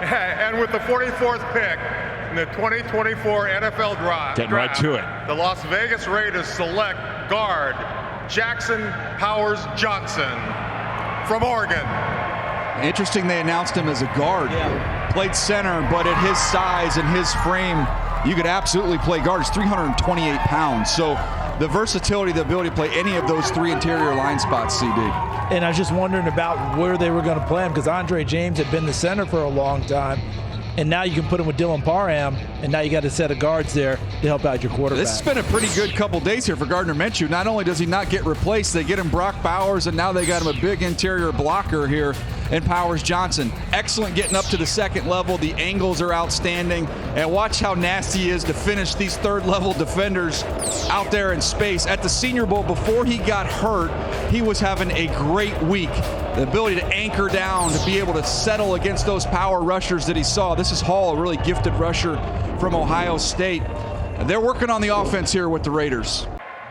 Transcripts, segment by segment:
And with the 44th pick in the 2024 NFL Draft, getting right to it, the Las Vegas Raiders select guard Jackson Powers Johnson from Oregon. Interesting they announced him as a guard. Yeah. Played center, but at his size and his frame, you could absolutely play guard. He's 328 pounds. So the versatility, the ability to play any of those three interior line spots, CD. And I was just wondering about where they were going to play him, because Andre James had been the center for a long time. And now you can put him with Dylan Parham, and now you got a set of guards there to help out your quarterback. This has been a pretty good couple days here for Gardner Minshew. Not only does he not get replaced, they get him Brock Bowers, and now they got him a big interior blocker here in Powers Johnson. Excellent getting up to the second level. The angles are outstanding. And watch how nasty he is to finish these third-level defenders out there in space. At the Senior Bowl, before he got hurt, he was having a great week. The ability to anchor down, to be able to settle against those power rushers that he saw. This is Hall, a really gifted rusher from Ohio State. They're working on the offense here with the Raiders.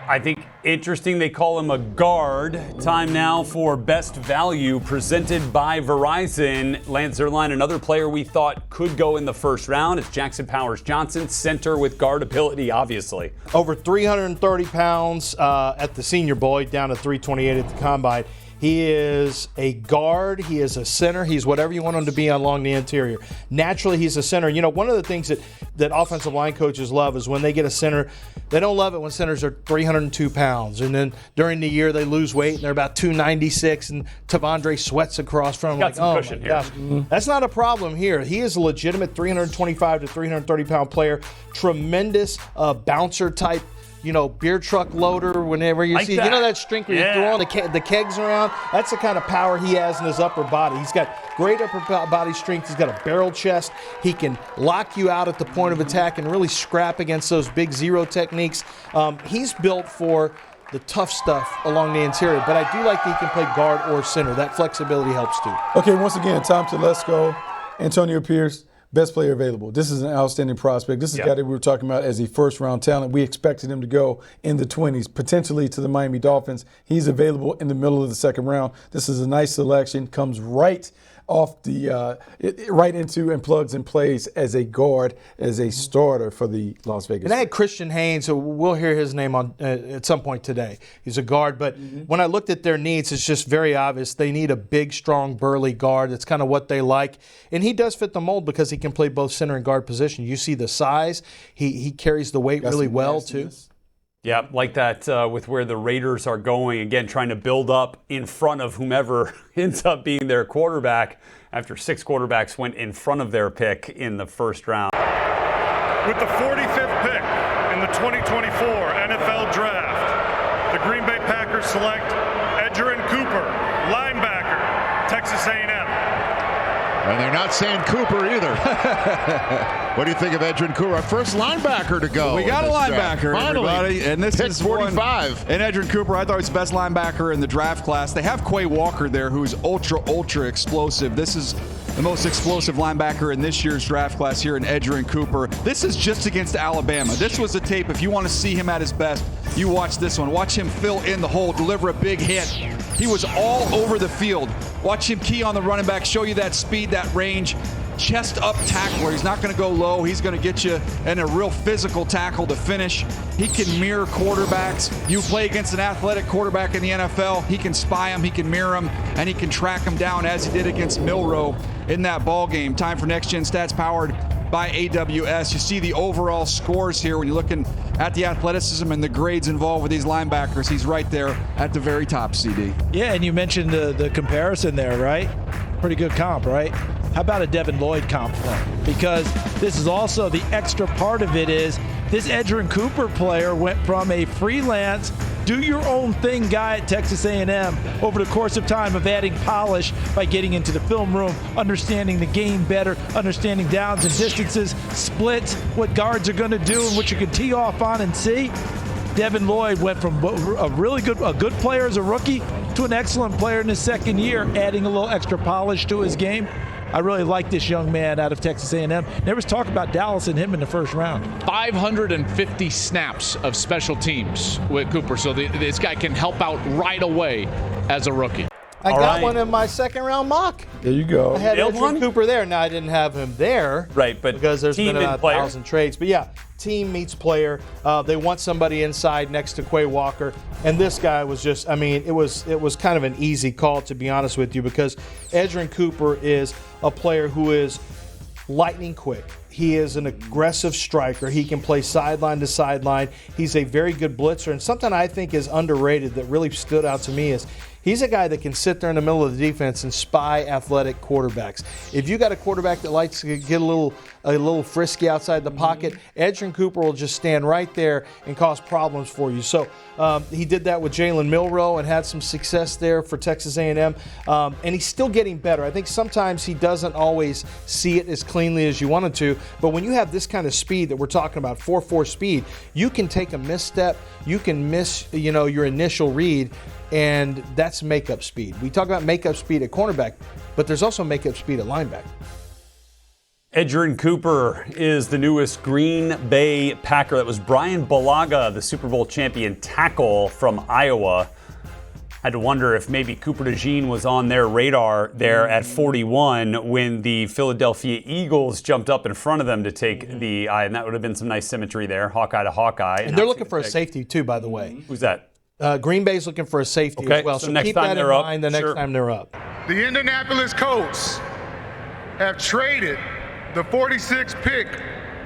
I think interesting they call him a guard. Time now for Best Value presented by Verizon. Lance Zierlein, another player we thought could go in the first round. It's Jackson Powers Johnson, center with guard ability, obviously. Over 330 pounds at the Senior Bowl, down to 328 at the Combine. He is a guard. He is a center. He's whatever you want him to be along the interior. Naturally, he's a center. You know, one of the things that offensive line coaches love is when they get a center, they don't love it when centers are 302 pounds. And then during the year, they lose weight, and they're about 296, and Tavondre sweats across from them. Got some cushion here. That's not a problem here. He is a legitimate 325 to 330-pound player. Tremendous bouncer type. You know, beer truck loader, whenever you see, you know that strength where you're throwing the kegs around? That's the kind of power he has in his upper body. He's got great upper body strength. He's got a barrel chest. He can lock you out at the point of attack and really scrap against those big zero techniques. He's built for the tough stuff along the interior, but I do like that he can play guard or center. That flexibility helps too. Okay, once again, Tom Telesco, Antonio Pierce. Best player available. This is an outstanding prospect. This is a guy that we were talking about as a first-round talent. We expected him to go in the 20s, potentially to the Miami Dolphins. He's available in the middle of the second round. This is a nice selection. Comes right off the right into and plugs and plays as a guard, as a starter for the Las Vegas. And I had Christian Haynes, so we'll hear his name on at some point today. He's a guard, but when I looked at their needs, it's just very obvious. They need a big, strong, burly guard. That's kind of what they like. And he does fit the mold because he can play both center and guard position. You see the size. He carries the weight really well, too. Yeah, like that with where the Raiders are going. Again, trying to build up in front of whomever ends up being their quarterback after 6 quarterbacks went in front of their pick in the first round. With the 45th pick in the 2024 NFL Draft, the Green Bay Packers select Edgerrin Cooper, linebacker, Texas A&M. And they're not saying Cooper either. What do you think of Edgerrin Cooper? Our first linebacker to go. We got a linebacker, everybody. And this is 45. And Edgerrin Cooper, I thought he was the best linebacker in the draft class. They have Quay Walker there, who's ultra explosive. This is the most explosive linebacker in this year's draft class here in Edgerrin Cooper. This is just against Alabama. This was a tape. If you want to see him at his best, you watch this one. Watch him fill in the hole, deliver a big hit. He was all over the field. Watch him key on the running back, show you that speed, that range. Chest up tackler. He's not going to go low. He's going to get you in a real physical tackle to finish. He can mirror quarterbacks. You play against an athletic quarterback in the NFL, he can spy him, he can mirror him, and he can track him down as he did against Milroe in that ball game. Time for Next Gen Stats powered by AWS. You see the overall scores here when you're looking at the athleticism and the grades involved with these linebackers. He's right there at the very top, CD. Yeah, and you mentioned the comparison there, right? Pretty good comp, right? How about a Devin Lloyd comp though? Because this is also the extra part of it is this Edgerrin Cooper player went from a freelance, do-your-own-thing guy at Texas A&M over the course of time of adding polish by getting into the film room, understanding the game better, understanding downs and distances, splits, what guards are going to do and what you can tee off on and see. Devin Lloyd went from a good player as a rookie to an excellent player in his second year, adding a little extra polish to his game. I really like this young man out of Texas A&M. There was talk about Dallas and him in the first round. 550 snaps of special teams with Cooper, so this guy can help out right away as a rookie. I got one in my second-round mock. There you go. I had Edgerrin Cooper there. Now, I didn't have him there. Right, but because there's been about player. 1,000 trades. But, yeah, team meets player. They want somebody inside next to Quay Walker. And this guy was just, I mean, it was kind of an easy call, to be honest with you, because Edgerrin Cooper is a player who is lightning quick. He is an aggressive striker. He can play sideline to sideline. He's a very good blitzer. And something I think is underrated that really stood out to me is he's a guy that can sit there in the middle of the defense and spy athletic quarterbacks. If you got a quarterback that likes to get a little frisky outside the pocket, Edgerrin Cooper will just stand right there and cause problems for you. So he did that with Jalen Milroe and had some success there for Texas A&M. And he's still getting better. I think sometimes he doesn't always see it as cleanly as you wanted to. But when you have this kind of speed that we're talking about, 4.4 speed, you can take a misstep. You can miss, your initial read. And that's makeup speed. We talk about makeup speed at cornerback, but there's also makeup speed at linebacker. Edgerrin Cooper is the newest Green Bay Packer. That was Brian Bulaga, the Super Bowl champion tackle from Iowa. I had to wonder if maybe Cooper DeJean was on their radar there at 41 when the Philadelphia Eagles jumped up in front of them to take the eye, and that would have been some nice symmetry there, Hawkeye to Hawkeye. And they're looking for a safety too, by the way. Who's that? Green Bay's looking for a safety as well, so keep that in mind the next time they're up. The Indianapolis Colts have traded the 46th pick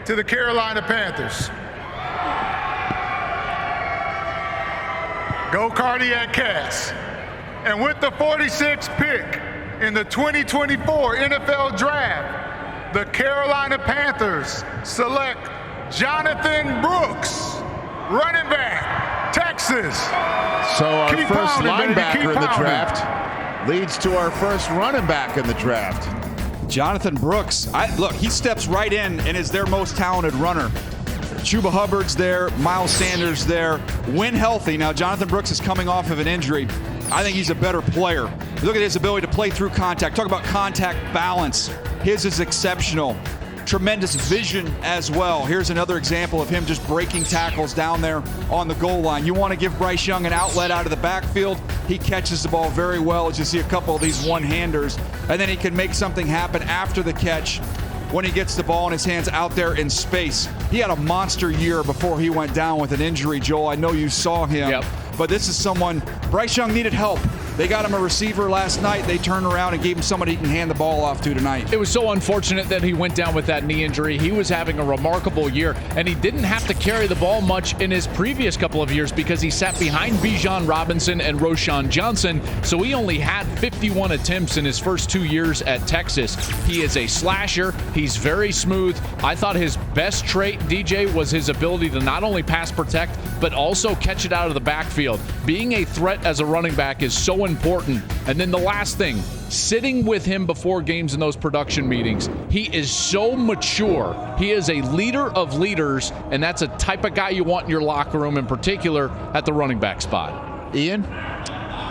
to the Carolina Panthers. Go Cardiac Cats. And with the 46th pick in the 2024 NFL Draft, the Carolina Panthers select Jonathan Brooks, running back, Texas. So our first linebacker in the draft leads to our first running back in the draft. Jonathan Brooks. Look, he steps right in and is their most talented runner. Chuba Hubbard's there, Miles Sanders there. When healthy, now Jonathan Brooks is coming off of an injury. I think he's a better player. Look at his ability to play through contact. Talk about contact balance. His is exceptional. Tremendous vision as well. Here's another example of him just breaking tackles down there on the goal line. You want to give Bryce Young an outlet out of the backfield. He catches the ball very well, as you see a couple of these one-handers. And then he can make something happen after the catch when he gets the ball in his hands out there in space. He had a monster year before he went down with an injury, Joel. I know you saw him. Yep. But this is someone, Bryce Young needed help. They got him a receiver last night. They turned around and gave him somebody he can hand the ball off to tonight. It was so unfortunate that he went down with that knee injury. He was having a remarkable year, and he didn't have to carry the ball much in his previous couple of years because he sat behind Bijan Robinson and Roschon Johnson, so he only had 51 attempts in his first 2 years at Texas. He is a slasher. He's very smooth. I thought his best trait, DJ, was his ability to not only pass protect, but also catch it out of the backfield. Being a threat as a running back is so important. And then the last thing, sitting with him before games in those production meetings, he is so mature. He is a leader of leaders, and that's a type of guy you want in your locker room, in particular at the running back spot. Ian?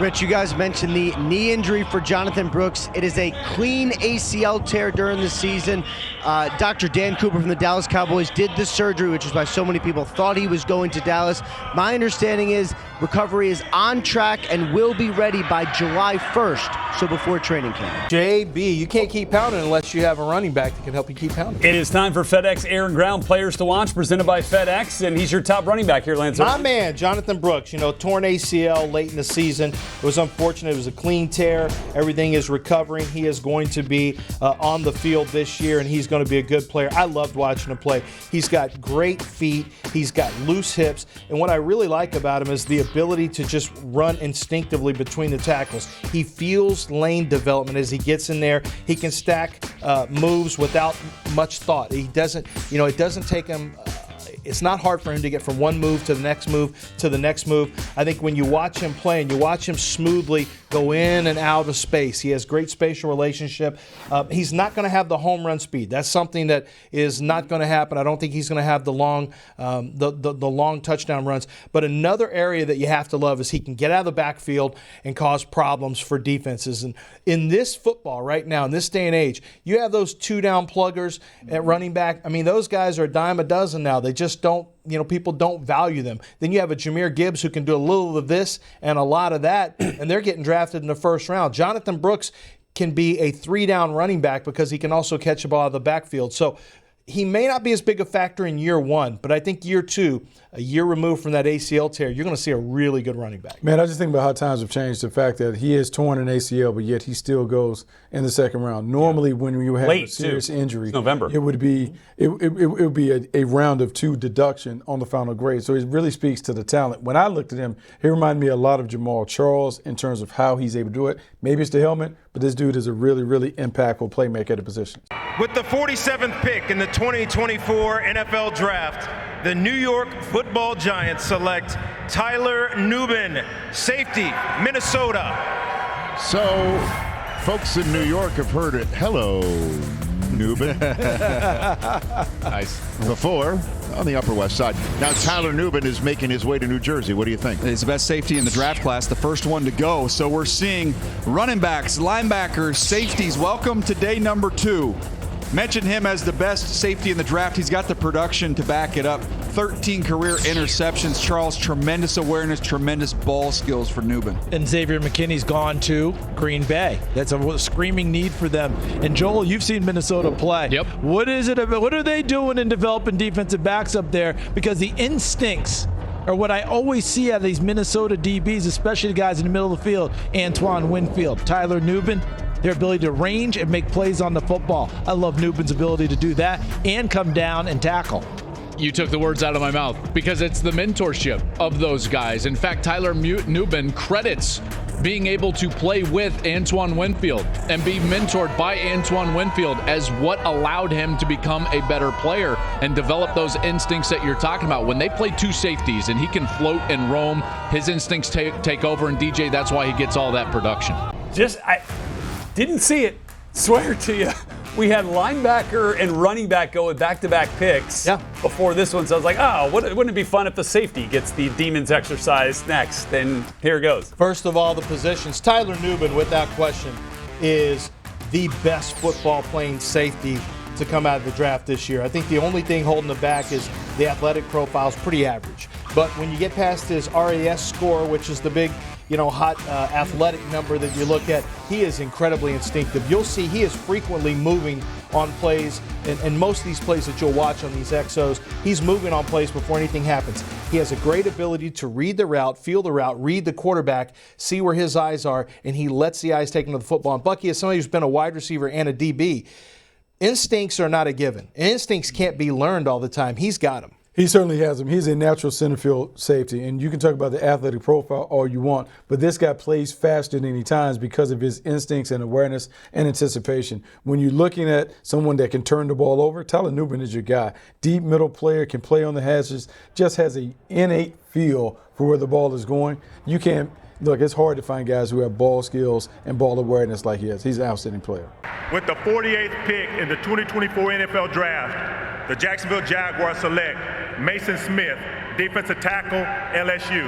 Rich, you guys mentioned the knee injury for Jonathan Brooks. It is a clean ACL tear during the season. Dr. Dan Cooper from the Dallas Cowboys did the surgery, which is why so many people thought he was going to Dallas. My understanding is recovery is on track and will be ready by July 1st, so before training camp. JB, you can't keep pounding unless you have a running back that can help you keep pounding. It is time for FedEx Air and Ground Players to Watch, presented by FedEx, and he's your top running back here, Lance. My man, Jonathan Brooks, torn ACL late in the season. It was unfortunate. It was a clean tear. Everything is recovering. He is going to be on the field this year, and he's going to be a good player. I loved watching him play. He's got great feet. He's got loose hips. And what I really like about him is the ability to just run instinctively between the tackles. He feels lane development as he gets in there. He can stack moves without much thought. He doesn't, it doesn't take him... It's not hard for him to get from one move to the next move to the next move. I think when you watch him play and you watch him smoothly go in and out of space, he has great spatial relationship. He's not going to have the home run speed. That's something that is not going to happen. I don't think he's going to have the long long touchdown runs. But another area that you have to love is he can get out of the backfield and cause problems for defenses. And in this football right now, in this day and age, you have those two down pluggers at running back. I mean, those guys are a dime a dozen now. They just just don't, people don't value them. Then you have a Jahmyr Gibbs who can do a little of this and a lot of that, and they're getting drafted in the first round. Jonathan Brooks can be a 3-down running back because he can also catch a ball out of the backfield. So he may not be as big a factor in year one, but I think year two, a year removed from that ACL tear, you're going to see a really good running back. Man, I just think about how times have changed. The fact that he is torn an ACL, but yet he still goes in the second round. Normally, when you have a serious injury, it's November. It would be a round of 2 deduction on the final grade. So it really speaks to the talent. When I looked at him, he reminded me a lot of Jamal Charles in terms of how he's able to do it. Maybe it's the helmet, but this dude is a really, really impactful playmaker at the position. With the 47th pick in the 2024 NFL Draft, the New York Football Giants select Tyler Nubin, safety, Minnesota. So, folks in New York have heard it. Hello, Nubin. Nice. Before, on the Upper West Side. Now Tyler Nubin is making his way to New Jersey. What do you think? He's the best safety in the draft class, the first one to go. So we're seeing running backs, linebackers, safeties. Welcome to day number 2. Mention him as the best safety in the draft. He's got the production to back it up. 13 career interceptions. Charles, tremendous awareness, tremendous ball skills for Nubin. And Xavier McKinney's gone to Green Bay. That's a screaming need for them. And Joel, you've seen Minnesota play. Yep. What are they doing in developing defensive backs up there? Because the instincts are what I always see out of these Minnesota DBs, especially the guys in the middle of the field. Antoine Winfield, Tyler Nubin. Their ability to range and make plays on the football. I love Nubin's ability to do that and come down and tackle. You took the words out of my mouth because it's the mentorship of those guys. In fact, Tyler Nubin credits being able to play with Antoine Winfield and be mentored by Antoine Winfield as what allowed him to become a better player and develop those instincts that you're talking about. When they play 2 safeties and he can float and roam, his instincts take over, and DJ, that's why he gets all that production. I didn't see it. Swear to you. We had linebacker and running back go with back-to-back picks before this one. So I was like, wouldn't it be fun if the safety gets the Demons exercise next? Then here it goes. First of all, the positions. Tyler Nubin, without question, is the best football-playing safety to come out of the draft this year. I think the only thing holding it back is the athletic profile is pretty average. But when you get past his RAS score, which is the big, hot athletic number that you look at, he is incredibly instinctive. You'll see he is frequently moving on plays, and most of these plays that you'll watch on these XOs, he's moving on plays before anything happens. He has a great ability to read the route, feel the route, read the quarterback, see where his eyes are, and he lets the eyes take him to the football. And Bucky is somebody who's been a wide receiver and a DB. Instincts are not a given. Instincts can't be learned all the time. He's got them. He certainly has them. He's a natural center field safety, and you can talk about the athletic profile all you want, but this guy plays faster than he times because of his instincts and awareness and anticipation. When you're looking at someone that can turn the ball over, Tyler Nubin is your guy. Deep middle player, can play on the hazards, just has an innate feel for where the ball is going. You can't look, it's hard to find guys who have ball skills and ball awareness like he has. He's an outstanding player. With the 48th pick in the 2024 NFL Draft, the Jacksonville Jaguars select Maason Smith, defensive tackle, LSU.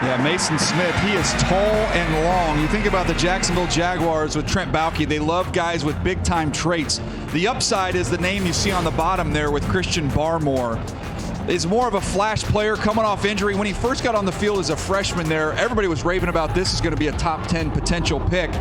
Yeah, Maason Smith, he is tall and long. You think about the Jacksonville Jaguars with Trent Baalke, they love guys with big-time traits. The upside is the name you see on the bottom there with Christian Barmore. Is more of a flash player coming off injury. When he first got on the field as a freshman there, everybody was raving about this is going to be a top 10 potential pick.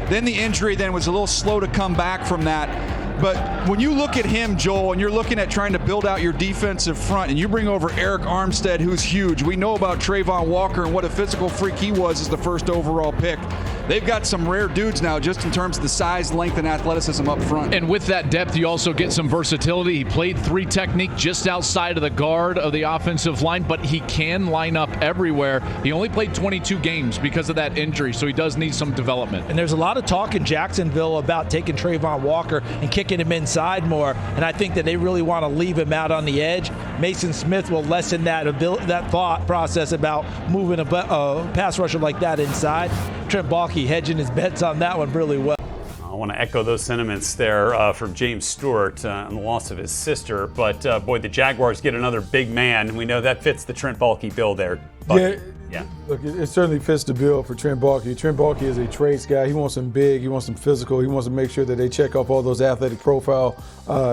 Then the injury then was a little slow to come back from that. But when you look at him, Joel, and you're looking at trying to build out your defensive front, and you bring over Eric Armstead, who's huge. We know about Trayvon Walker and what a physical freak he was as the first overall pick. They've got some rare dudes now just in terms of the size, length, and athleticism up front. And with that depth, you also get some versatility. He played 3 technique just outside of the guard of the offensive line, but he can line up everywhere. He only played 22 games because of that injury, so he does need some development. And there's a lot of talk in Jacksonville about taking Trayvon Walker and kicking him inside more, and I think that they really want to leave him out on the edge. Maason Smith will lessen that thought process about moving a pass rusher like that inside. Trent Baalke hedging his bets on that one really well. I want to echo those sentiments there from James Stewart on the loss of his sister. But, boy, the Jaguars get another big man. We know that fits the Trent Baalke bill there. Yeah, Yeah. Look, it certainly fits the bill for Trent Baalke. Trent Baalke is a traits guy. He wants them big. He wants them physical. He wants to make sure that they check off all those athletic profile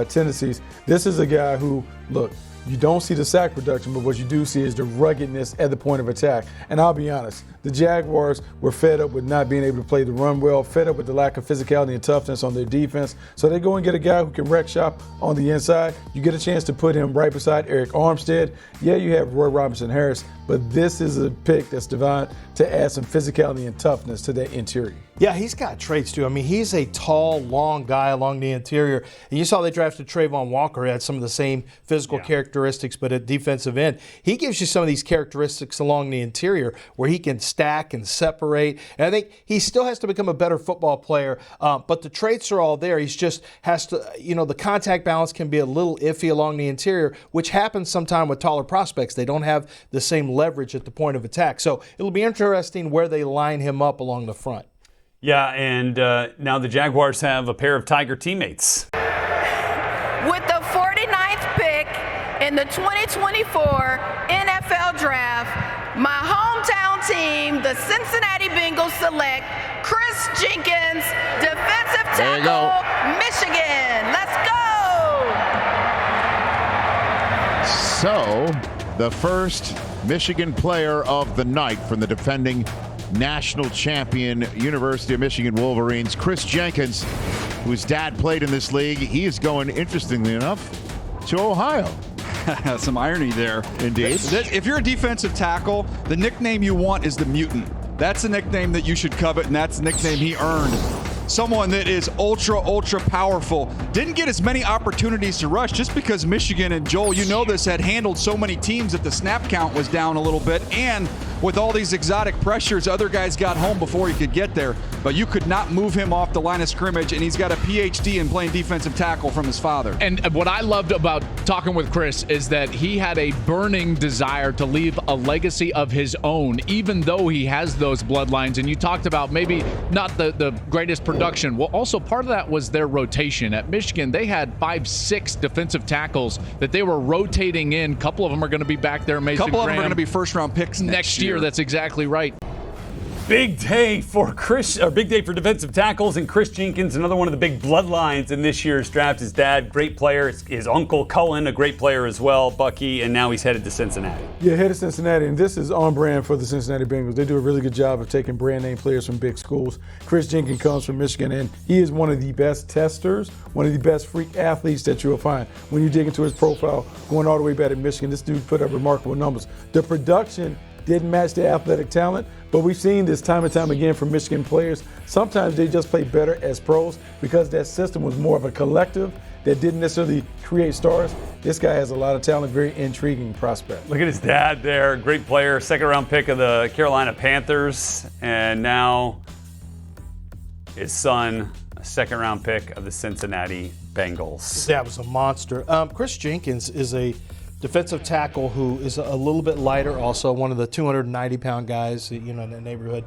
tendencies. This is a guy who, look, you don't see the sack production, but what you do see is the ruggedness at the point of attack. And I'll be honest, the Jaguars were fed up with not being able to play the run well, fed up with the lack of physicality and toughness on their defense. So they go and get a guy who can wreck shop on the inside. You get a chance to put him right beside Eric Armstead. Yeah, you have Roy Robinson Harris, but this is a pick that's designed to add some physicality and toughness to that interior. Yeah, he's got traits too. I mean, he's a tall, long guy along the interior. And you saw they drafted Trayvon Walker, who had some of the same physical characteristics, but at defensive end. He gives you some of these characteristics along the interior where he can stack and separate. And I think he still has to become a better football player, but the traits are all there. He's just has to, the contact balance can be a little iffy along the interior, which happens sometime with taller prospects. They don't have the same leverage at the point of attack. So it'll be interesting where they line him up along the front. Yeah, and now the Jaguars have a pair of Tiger teammates. With the 49th pick in the 2024 NFL Draft, my hometown team, the Cincinnati Bengals, select Chris Jenkins, defensive tackle, Michigan. Let's go! So, the first Michigan player of the night from the defending national champion University of Michigan Wolverines, Chris Jenkins, whose dad played in this league. He is going, interestingly enough, to Ohio. Some irony there. Indeed. If you're a defensive tackle, the nickname you want is the mutant. That's the nickname that you should covet, and that's the nickname he earned. Someone that is ultra powerful. Didn't get as many opportunities to rush just because Michigan, and Joel, you know this, had handled so many teams that the snap count was down a little bit. And with all these exotic pressures, other guys got home before he could get there. But you could not move him off the line of scrimmage, and he's got a PhD in playing defensive tackle from his father. And what I loved about talking with Chris is that he had a burning desire to leave a legacy of his own, even though he has those bloodlines. And you talked about maybe not the greatest production. Well, also part of that was their rotation. At Michigan, they had 5-6 defensive tackles that they were rotating in. A couple of them are going to be back there. Mason couple of them are Graham, going to be first-round picks next year. That's exactly right. Big day for defensive tackles, and Chris Jenkins, another one of the big bloodlines in this year's draft. His dad, great player. His uncle Cullen, a great player as well, Bucky, and now he's headed to Cincinnati. Yeah, headed to Cincinnati, and this is on brand for the Cincinnati Bengals. They do a really good job of taking brand name players from big schools. Chris Jenkins comes from Michigan, and he is one of the best testers, one of the best freak athletes that you'll find. When you dig into his profile, going all the way back to Michigan, this dude put up remarkable numbers. The production didn't match the athletic talent, but we've seen this time and time again from Michigan players. Sometimes they just play better as pros because that system was more of a collective that didn't necessarily create stars. This guy has a lot of talent, very intriguing prospect. Look at his dad there, great player, second-round pick of the Carolina Panthers, and now his son, a second-round pick of the Cincinnati Bengals. That was a monster. Chris Jenkins is a defensive tackle who is a little bit lighter, also one of the 290-pound guys, in the neighborhood.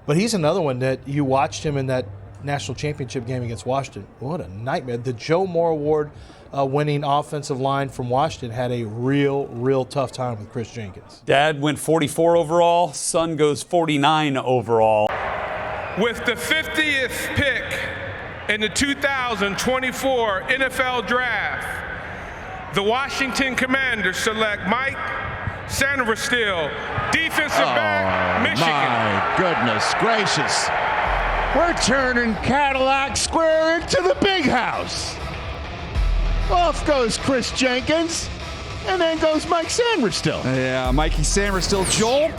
But he's another one that you watched him in that national championship game against Washington. What a nightmare. The Joe Moore Award winning offensive line from Washington had a real tough time with Chris Jenkins. Dad went 44 overall. Son goes 49 overall. With the 50th pick in the 2024 NFL Draft, the Washington Commanders select Mike Sainristil, defensive back, Michigan. My goodness gracious. We're turning Cadillac Square into the big house. Off goes Chris Jenkins, and then goes Mike Sainristil. Yeah, Mikey Sainristil. Joel,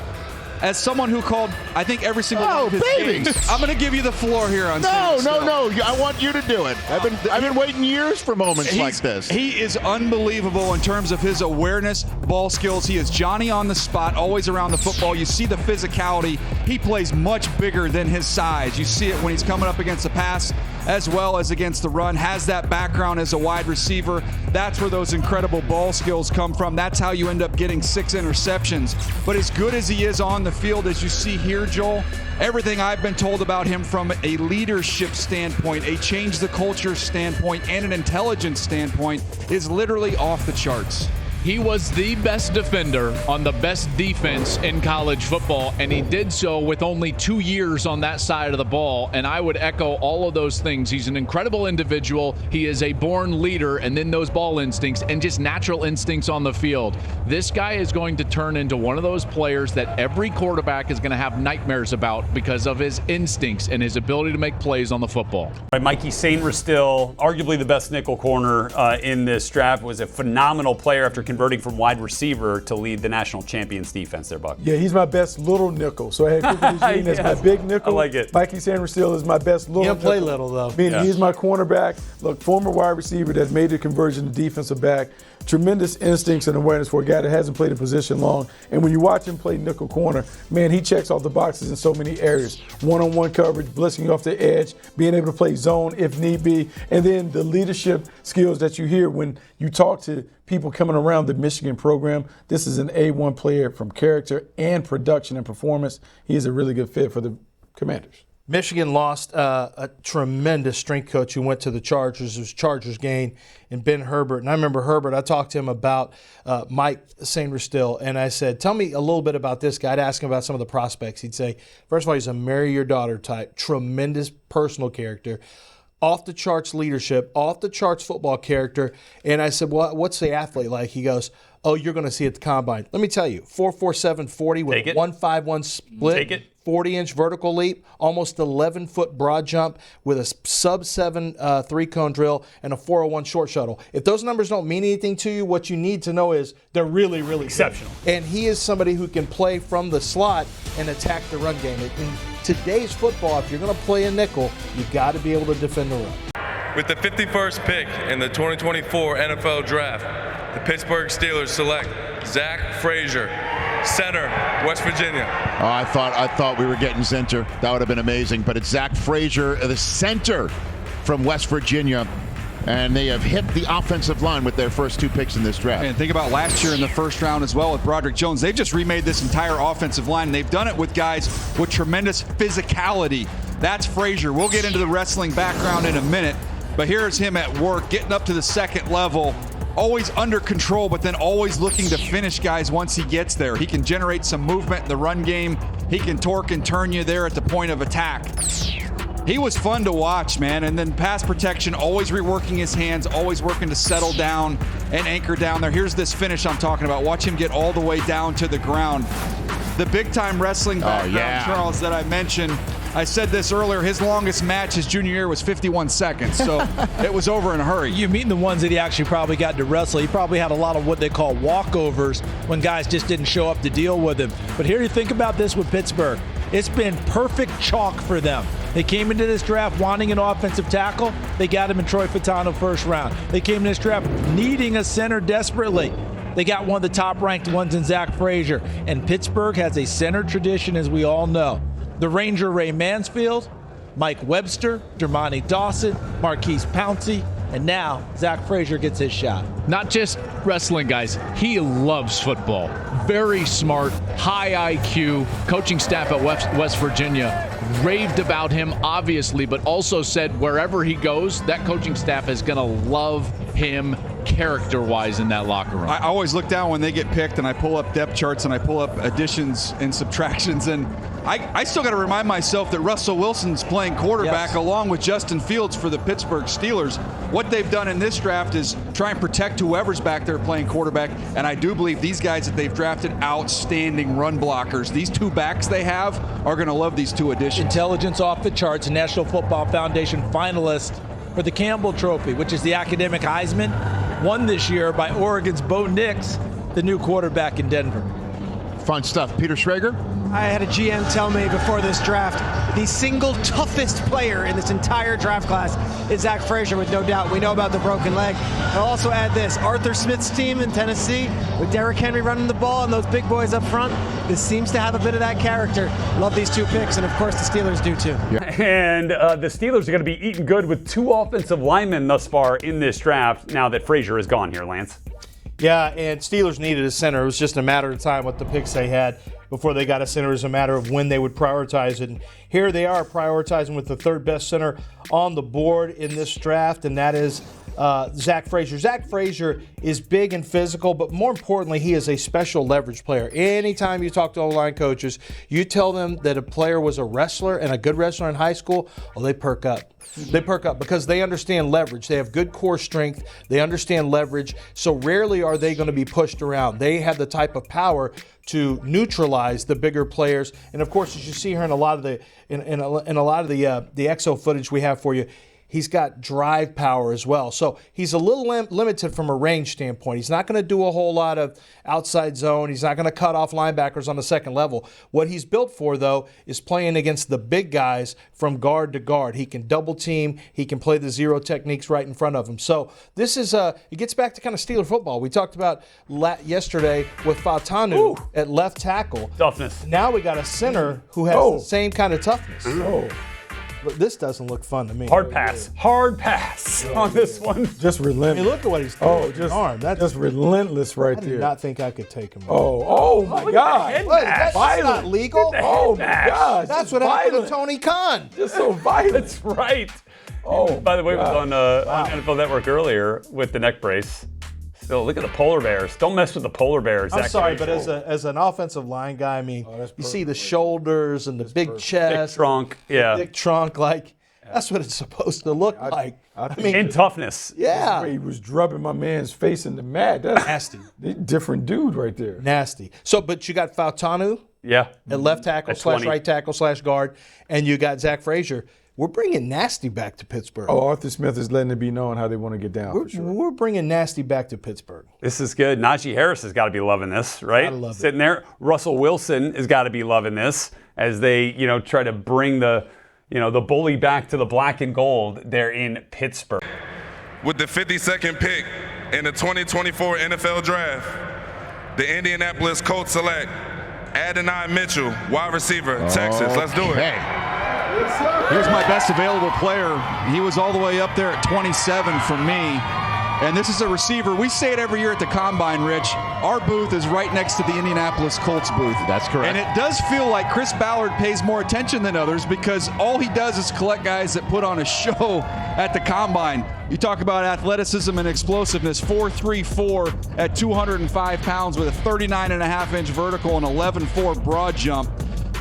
as someone who called, I think, every single one of his games, I'm going to give you the floor here on Sainristil. No. I want you to do it. I've been waiting years for moments like this. He is unbelievable in terms of his awareness, ball skills. He is Johnny on the spot, always around the football. You see the physicality. He plays much bigger than his size. You see it when he's coming up against the pass as well as against the run. Has that background as a wide receiver. That's where those incredible ball skills come from. That's how you end up getting 6 interceptions. But as good as he is on the field, as you see here, Joel, everything I've been told about him from a leadership standpoint, a change the culture standpoint, and an intelligence standpoint is literally off the charts. He was the best defender on the best defense in college football, and he did so with only 2 years on that side of the ball, and I would echo all of those things. He's an incredible individual. He is a born leader, and then those ball instincts and just natural instincts on the field. This guy is going to turn into one of those players that every quarterback is going to have nightmares about because of his instincts and his ability to make plays on the football. Mike Sainristil, arguably the best nickel corner in this draft, was a phenomenal player after converting from wide receiver to lead the national champions defense there, Buck. Yeah, he's my best little nickel. So I had Cooper DeJean as my big nickel. I like it. Mikey Sainristil is my best little nickel. He'll play little, though. Meaning he's my cornerback. Look, former wide receiver that made the conversion to defensive back. Tremendous instincts and awareness for a guy that hasn't played a position long. And when you watch him play nickel corner, man, he checks off the boxes in so many areas. One-on-one coverage, blitzing off the edge, being able to play zone if need be, and then the leadership skills that you hear when you talk to people coming around the Michigan program. This is an A1 player from character and production and performance. He is a really good fit for the Commanders. Michigan lost a tremendous strength coach who went to the Chargers. It was Chargers gain and Ben Herbert. And I remember Herbert, I talked to him about Mike Sainristil, and I said, tell me a little bit about this guy. I'd ask him about some of the prospects. He'd say, first of all, he's a marry your daughter type, tremendous personal character, off the charts leadership, off the charts football character. And I said, well, what's the athlete like? He goes, oh, you're going to see at the combine. Let me tell you, 4.47 40 with a 1.51 split. Take it. 40-inch vertical leap, almost 11-foot broad jump with a sub-7 three-cone drill and a 401 short shuttle. If those numbers don't mean anything to you, what you need to know is they're really, really exceptional. Good. And he is somebody who can play from the slot and attack the run game. In today's football, if you're going to play a nickel, you've got to be able to defend the run. With the 51st pick in the 2024 NFL Draft, the Pittsburgh Steelers select Zach Frazier, center, West Virginia. Oh, I thought we were getting center. That would have been amazing. But it's Zach Frazier, the center from West Virginia. And they have hit the offensive line with their first 2 picks in this draft. And think about last year in the first round as well with Broderick Jones. They've just remade this entire offensive line, and they've done it with guys with tremendous physicality. That's Frazier. We'll get into the wrestling background in a minute, but here's him at work, getting up to the second level. Always under control, but then always looking to finish guys once he gets there. He can generate some movement in the run game. He can torque and turn you there at the point of attack. He was fun to watch, man. And then pass protection, always reworking his hands, always working to settle down and anchor down there. Here's this finish I'm talking about. Watch him get all the way down to the ground. The big-time wrestling background, Charles, that I mentioned. I said this earlier, his longest match his junior year was 51 seconds, so it was over in a hurry. You mean the ones that he actually probably got to wrestle. He probably had a lot of what they call walkovers when guys just didn't show up to deal with him. But here you think about this with Pittsburgh. It's been perfect chalk for them. They came into this draft wanting an offensive tackle. They got him in Troy Fautano first round. They came in this draft needing a center desperately. They got one of the top-ranked ones in Zach Frazier. And Pittsburgh has a center tradition, as we all know. The Ranger Ray Mansfield, Mike Webster, Dermontti Dawson, Marquise Pouncey, and now Zach Frazier gets his shot. Not just wrestling, guys. He loves football. Very smart, high IQ. Coaching staff at West Virginia raved about him, obviously, but also said wherever he goes, that coaching staff is going to love him character-wise in that locker room. I always look down when they get picked, and I pull up depth charts and I pull up additions and subtractions, and I still got to remind myself that Russell Wilson's playing quarterback along with Justin Fields for the Pittsburgh Steelers. What they've done in this draft is try and protect whoever's back there playing quarterback, and I do believe these guys that they've drafted, outstanding run blockers. These 2 backs they have are going to love these 2 additions. Intelligence off the charts, National Football Foundation finalist for the Campbell Trophy, which is the academic Heisman, won this year by Oregon's Bo Nix, the new quarterback in Denver. Fun stuff. Peter Schrager? I had a GM tell me before this draft, the single toughest player in this entire draft class is Zach Frazier, with no doubt. We know about the broken leg. I'll also add this, Arthur Smith's team in Tennessee, with Derrick Henry running the ball and those big boys up front, this seems to have a bit of that character. Love these 2 picks, and of course the Steelers do too. Yeah. And the Steelers are going to be eating good with 2 offensive linemen thus far in this draft, now that Frazier is gone here, Lance. Yeah, and Steelers needed a center. It was just a matter of time what the picks they had before they got a center. It was a matter of when they would prioritize it. And here they are prioritizing with the 3rd best center on the board in this draft, and that is Zach Frazier. Zach Frazier is big and physical, but more importantly, he is a special leverage player. Anytime you talk to O-line coaches, you tell them that a player was a wrestler and a good wrestler in high school, they perk up. They perk up because they understand leverage. They have good core strength. They understand leverage. So rarely are they going to be pushed around. They have the type of power to neutralize the bigger players. And of course, as you see here in a lot of the the exo footage we have for you, he's got drive power as well. So he's a little limited from a range standpoint. He's not going to do a whole lot of outside zone. He's not going to cut off linebackers on the second level. What he's built for, though, is playing against the big guys from guard to guard. He can double team. He can play the zero techniques right in front of him. So this is it gets back to kind of Steeler football. We talked about yesterday with Fautanu at left tackle. Toughness. Now we got a center who has the same kind of toughness. But this doesn't look fun to me. Hard pass on this one. Just relentless. I mean, look at what he's doing. Just relentless right there. I did not think I could take him. Oh my God. That's not legal. Oh my gosh. That's what happened to Tony Khan. Just so violent. That's right. By the way, it was on NFL Network earlier with the neck brace. Still, look at the polar bears. Don't mess with the polar bears. I'm sorry, but as an offensive line guy, I mean, you see the shoulders and the big chest. Big trunk, yeah. Big trunk, that's what it's supposed to look like. I mean, in toughness. Yeah. He was drubbing my man's face in the mat. That's nasty. Different dude right there. Nasty. So, but you got Fautanu at left tackle / right tackle / guard, and you got Zach Frazier. We're bringing Nasty back to Pittsburgh. Arthur Smith is letting it be known how they want to get down. We're bringing Nasty back to Pittsburgh. This is good. Najee Harris has got to be loving this, right? Gotta love Sitting there. Russell Wilson has got to be loving this as they, try to bring the bully back to the black and gold there in Pittsburgh. With the 52nd pick in the 2024 NFL Draft, the Indianapolis Colts select Adonai Mitchell, wide receiver, Texas. Let's do it. Here's my best available player. He was all the way up there at 27 for me. And this is a receiver. We say it every year at the Combine, Rich. Our booth is right next to the Indianapolis Colts booth. That's correct. And it does feel like Chris Ballard pays more attention than others because all he does is collect guys that put on a show at the Combine. You talk about athleticism and explosiveness, 4.34 at 205 pounds with a 39.5-inch vertical and 11.4 broad jump.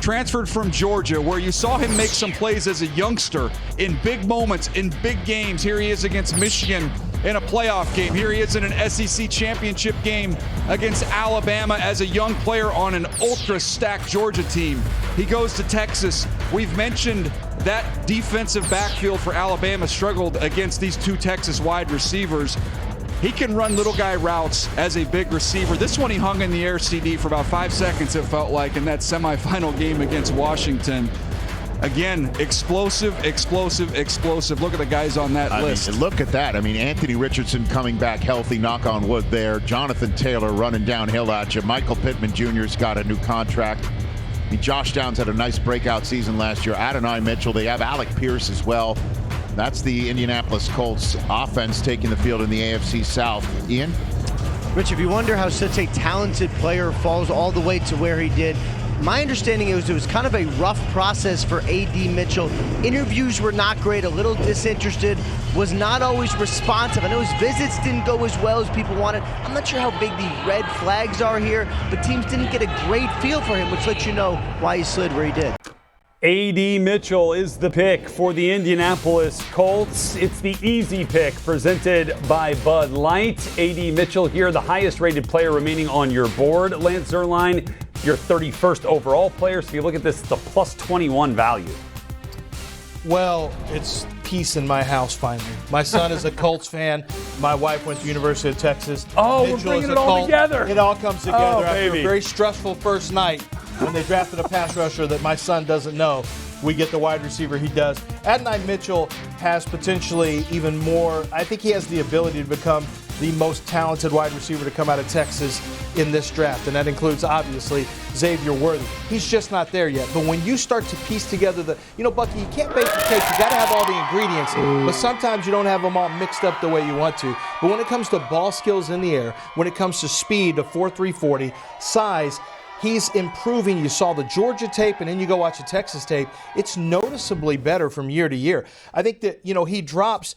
Transferred from Georgia, where you saw him make some plays as a youngster in big moments, in big games. Here he is against Michigan in a playoff game. Here he is in an SEC championship game against Alabama as a young player on an ultra-stacked Georgia team. He goes to Texas. We've mentioned that defensive backfield for Alabama struggled against these two Texas wide receivers. He can run little guy routes as a big receiver. This one he hung in the air, CD, for about 5 seconds, it felt like, in that semifinal game against Washington. Again, explosive. Look at the guys on that list. Look at that. I mean, Anthony Richardson coming back healthy, knock on wood there. Jonathan Taylor running downhill at you. Michael Pittman Jr.'s got a new contract. I mean, Josh Downs had a nice breakout season last year. Adonai Mitchell. They have Alec Pierce as well. That's the Indianapolis Colts offense taking the field in the AFC South. Ian? Rich, if you wonder how such a talented player falls all the way to where he did, my understanding is it was kind of a rough process for A.D. Mitchell. Interviews were not great, a little disinterested, was not always responsive. I know his visits didn't go as well as people wanted. I'm not sure how big the red flags are here, but teams didn't get a great feel for him, which lets you know why he slid where he did. A.D. Mitchell is the pick for the Indianapolis Colts. It's the easy pick presented by Bud Light. A.D. Mitchell here, the highest rated player remaining on your board. Lance Zierlein, your 31st overall player. So if you look at this, it's a plus 21 value. Well, it's peace in my house finally. My son is a Colts fan. My wife went to University of Texas. Oh, Mitchell we're bringing is it all Colt. together. It all comes together after baby. a very stressful first night when they drafted a pass rusher that my son doesn't know. We get the wide receiver he does. Adonai Mitchell has potentially even more. I think he has the ability to become the most talented wide receiver to come out of Texas in this draft, and that includes, obviously, Xavier Worthy. He's just not there yet. But when you start to piece together Bucky, you can't bake the cake. You got to have all the ingredients, but sometimes you don't have them all mixed up the way you want to. But when it comes to ball skills in the air, when it comes to speed, a 4.3 40, size, he's improving. You saw the Georgia tape, and then you go watch the Texas tape. It's noticeably better from year to year. I think that, he drops,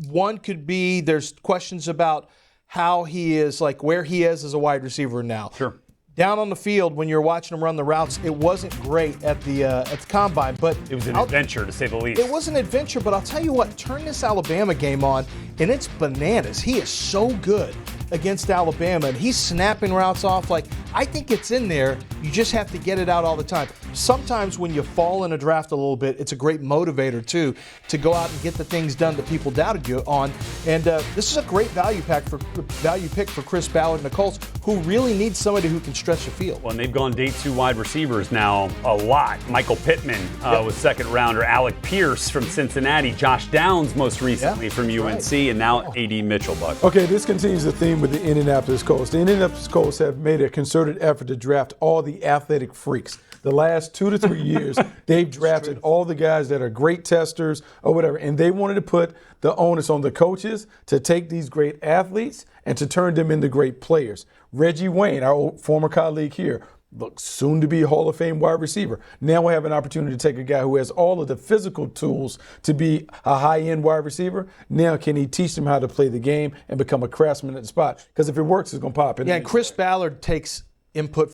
One could be there's questions about how he is, like where he is as a wide receiver now. Sure. Down on the field, when you're watching him run the routes, it wasn't great at the combine, but it was an adventure to say the least. It was an adventure, but I'll tell you what, turn this Alabama game on, and it's bananas. He is so good against Alabama, and he's snapping routes off. Like, I think it's in there. You just have to get it out all the time. Sometimes when you fall in a draft a little bit, it's a great motivator, too, to go out and get the things done that people doubted you on. And this is a great value pick for Chris Ballard and the Colts, who really need somebody who can stretch the field. Well, and they've gone day 2 wide receivers now a lot. Michael Pittman was second rounder. Alec Pierce from Cincinnati. Josh Downs most recently from UNC. And now A.D. Mitchell, Buck. Okay, this continues the theme with the Indianapolis Colts. The Indianapolis Colts have made a concerted effort to draft all the athletic freaks. The last 2 to 3 years, they've drafted all the guys that are great testers or whatever, and they wanted to put the onus on the coaches to take these great athletes and to turn them into great players. Reggie Wayne, our old former colleague here, looks soon to be a Hall of Fame wide receiver. Now we have an opportunity to take a guy who has all of the physical tools to be a high-end wide receiver. Now can he teach them how to play the game and become a craftsman at the spot? Because if it works, it's going to pop. Yeah, and Chris Ballard takes input.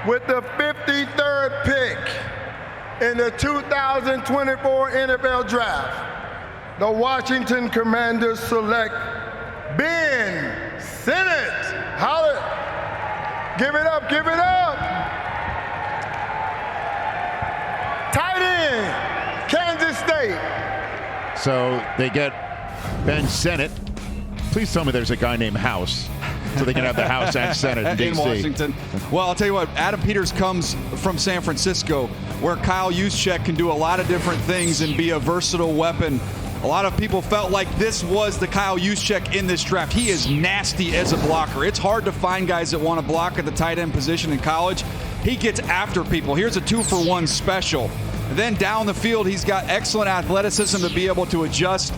With the 53rd pick in the 2024 NFL Draft, the Washington Commanders select Ben Sinnott. Holler. Give it up, give it up. Tight end, Kansas State. So they get Ben Sinnott. Please tell me there's a guy named House, so they can have the House and Senate in D.C. Washington. Well, I'll tell you what, Adam Peters comes from San Francisco, where Kyle Juszczyk can do a lot of different things and be a versatile weapon. A lot of people felt like this was the Kyle Juszczyk in this draft. He is nasty as a blocker. It's hard to find guys that want to block at the tight end position in college. He gets after people. Here's a 2-for-1 special. And then down the field, he's got excellent athleticism to be able to adjust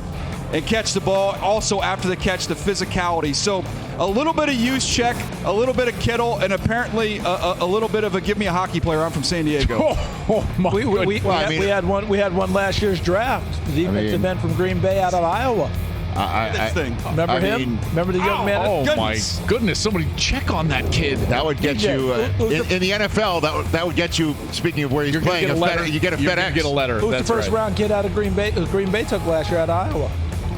and catch the ball. Also, after the catch, the physicality. So a little bit of Juszczyk, a little bit of Kittle, and apparently a little bit of a give me a hockey player. I'm from San Diego. We had one last year's draft. The defensive end from Green Bay out of Iowa. Remember him? Remember the young man? Oh my goodness! Somebody check on that kid. That would get you in the NFL. That would get you. Speaking of where he's playing, you get a FedEx. Get a letter. Who's the first round kid out of Green Bay? Green Bay took last year out of Iowa.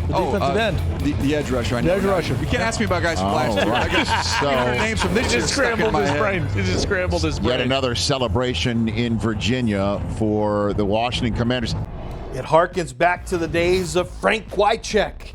The defensive end. The edge rusher. The edge rusher. You can't ask me about guys from last year. Right. I got names from this year. Scrambled his brain. He just scrambled his brain. Yet another celebration in Virginia for the Washington Commanders. It harkens back to the days of Frank Wycheck.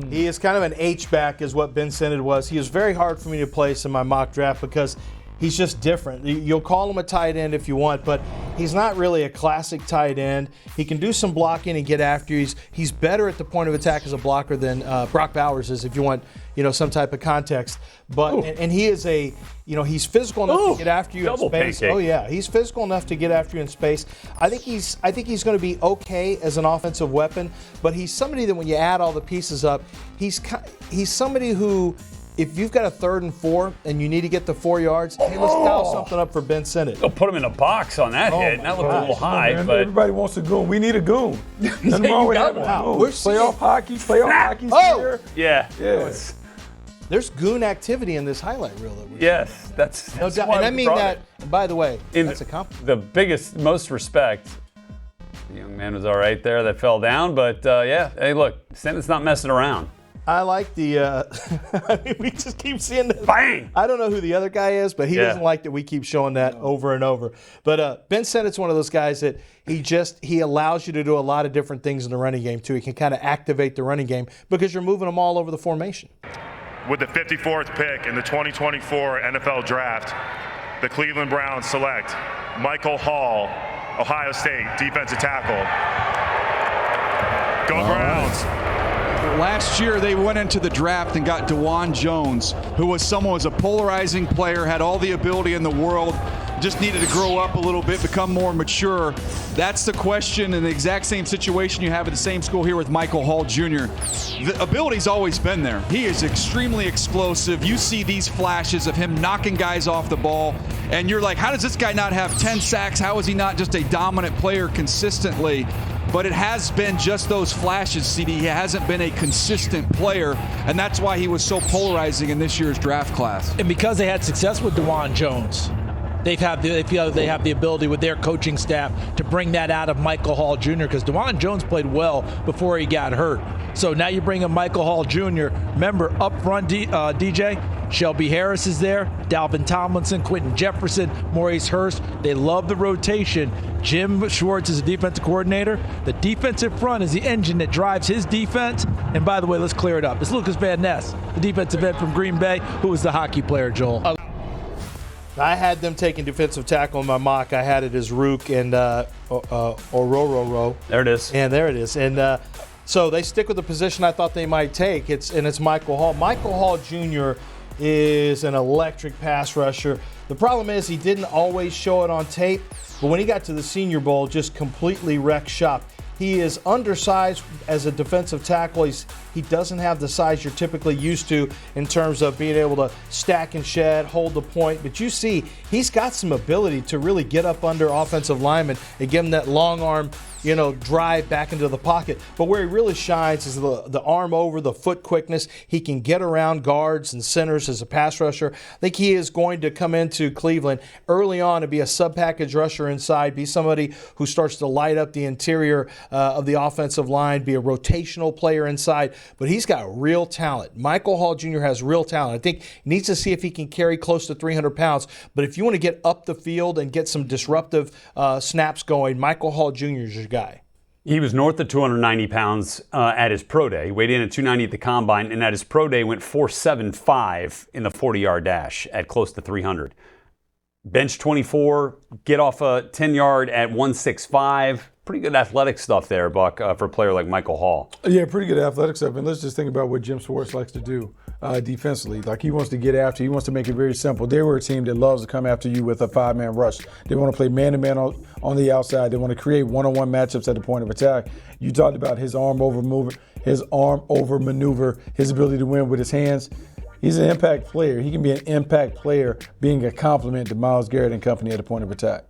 He is kind of an H-back is what Ben Sinnott was. He was very hard for me to place in my mock draft because he's just different. You'll call him a tight end if you want, but he's not really a classic tight end. He can do some blocking and get after you. He's better at the point of attack as a blocker than Brock Bowers is, if you want, some type of context. But and he is he's physical enough to get after you in space. Pancake. Oh yeah, he's physical enough to get after you in space. I think he's going to be okay as an offensive weapon, but he's somebody that when you add all the pieces up, he's somebody who, if you've got a 3rd and 4 and you need to get the 4 yards, hey, let's dial something up for Ben Sinnott. They'll put him in a box on that hit. That looked a little high, but everybody wants a goon. We need a goon. Nothing wrong with having a goon. Playoff hockey here. Yeah. There's goon activity in this highlight reel. Yes, that's no doubt. And I mean that, by the way, that's a compliment. The biggest, most respect. The young man was all right there that fell down, but hey, look, Sinnott's not messing around. I like the, we just keep seeing that. Bang! I don't know who the other guy is, but he doesn't like that we keep showing that over and over. But Ben Sinnott's one of those guys that he allows you to do a lot of different things in the running game, too. He can kind of activate the running game because you're moving them all over the formation. With the 54th pick in the 2024 NFL Draft, the Cleveland Browns select Michael Hall, Ohio State defensive tackle. Go Browns! Last year, they went into the draft and got DeJuan Jones, who was a polarizing player, had all the ability in the world, just needed to grow up a little bit, become more mature. That's the question, and the exact same situation you have at the same school here with Michael Hall Jr. The ability's always been there. He is extremely explosive. You see these flashes of him knocking guys off the ball, and you're like, how does this guy not have 10 sacks? How is he not just a dominant player consistently? but it has been just those flashes, CD. He hasn't been a consistent player, and that's why he was so polarizing in this year's draft class. And because they had success with DeJuan Jones, they have the ability with their coaching staff to bring that out of Michael Hall Jr. because DeJuan Jones played well before he got hurt. So now you bring in Michael Hall Jr. Remember, up front, DJ, Shelby Harris is there, Dalvin Tomlinson, Quentin Jefferson, Maurice Hurst. They love the rotation. Jim Schwartz is the defensive coordinator. The defensive front is the engine that drives his defense. And by the way, let's clear it up. It's Lucas Van Ness, the defensive end from Green Bay, who was the hockey player, Joel. I had them taking defensive tackle in my mock. I had it as Rook and Orororo. There it is. And there it is. And so they stick with the position I thought they might take. It's Michael Hall. Michael Hall Jr. is an electric pass rusher. The problem is he didn't always show it on tape, but when he got to the Senior Bowl, just completely wrecked shop. He is undersized as a defensive tackle. He doesn't have the size you're typically used to in terms of being able to stack and shed, hold the point. But you see, he's got some ability to really get up under offensive linemen and give him that long arm, drive back into the pocket. But where he really shines is the arm over, the foot quickness. He can get around guards and centers as a pass rusher. I think he is going to come into Cleveland early on and be a sub-package rusher inside, be somebody who starts to light up the interior of the offensive line, be a rotational player inside. But he's got real talent. Michael Hall Jr. has real talent. I think he needs to see if he can carry close to 300 pounds. But if you want to get up the field and get some disruptive snaps going, Michael Hall Jr. is your guy. He was north of 290 pounds at his pro day, weighed in at 290 at the combine, and at his pro day went 4.75 in the 40-yard dash at close to 300. Bench 24, get off a 10-yard at 1.65. Pretty good athletic stuff there, Buck, for a player like Michael Hall. Yeah, pretty good athletic stuff. And let's just think about what Jim Schwartz likes to do defensively. Like, he wants to get after you. He wants to make it very simple. They were a team that loves to come after you with a five-man rush. They want to play man-to-man on the outside. They want to create one-on-one matchups at the point of attack. You talked about his arm over maneuver, his ability to win with his hands. He's an impact player. He can be an impact player being a complement to Myles Garrett and company at the point of attack.